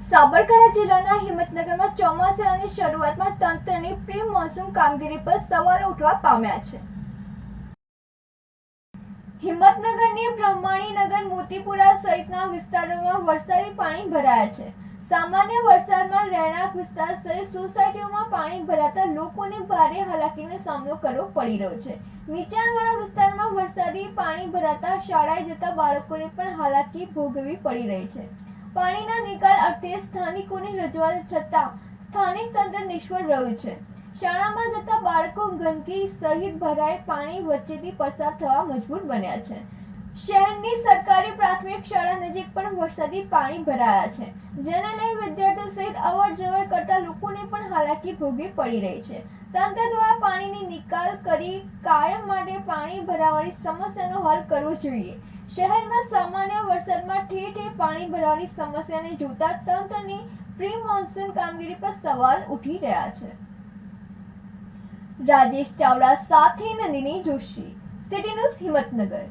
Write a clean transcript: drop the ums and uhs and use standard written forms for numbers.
સાબરકાંઠા જિલ્લાના હિંમતનગરમાં ચોમાસાની શરૂઆતમાં તંત્રની પ્રી મોન્સૂન કામગીરી પર સવાલો ઉઠવા પામ્યા છે। હિંમતનગરની બ્રહ્માણીનગર, મોતીપુરા સહિતના વિસ્તારોમાં વરસાદી પાણી ભરાયા છે। સામાન્ય વરસાદમાં રહેણાંક વિસ્તાર સહિત સોસાયટીઓમાં પાણી ભરાતા લોકોને ભારે હાલાકીનો સામનો કરવો પડી રહ્યો છે। નીચાણવાળા વિસ્તારમાં વરસાદી પાણી ભરાતા શાળાએ જતા બાળકોને પણ હાલાકી ભોગવવી પડી રહી છે। પાણીના નિકાલ અર્થે સ્થાનિકોની રજૂઆત છતાં સ્થાનિક તંત્ર નિષ્ફળ રહ્યું છે। શાળામાં જતા બાળકો ગંદકી સહિત ભરાય પાણી વચ્ચેથી પસાર થવા મજબૂર બન્યા છે। શહેરની સરકારી પ્રાથમિક શાળા નજીક પણ વરસાદી પાણી ભરાયા છે, જેને લઈ વિદ્યાર્થીઓ સહિત અવરજવર કરતા લોકોને પણ હાલાકી ભોગવવી પડી રહી છે। તંત્ર દ્વારા પાણીની નિકાલ કરી કાયમ માટે પાણી ભરાવાની સમસ્યાનો હલ કરવો જોઈએ। શહેરમાં સામાન્ય વરસાદમાં ઠેર ઠેર પાણી ભરાવાની સમસ્યાને જોતા તંત્રની પ્રી મોન્સૂન કામગીરી પર સવાલ ઉઠી રહ્યા છે। રાજેશ ચાવડા સાથે નંદિની જોશી, સિટી ન્યૂઝ, હિંમતનગર।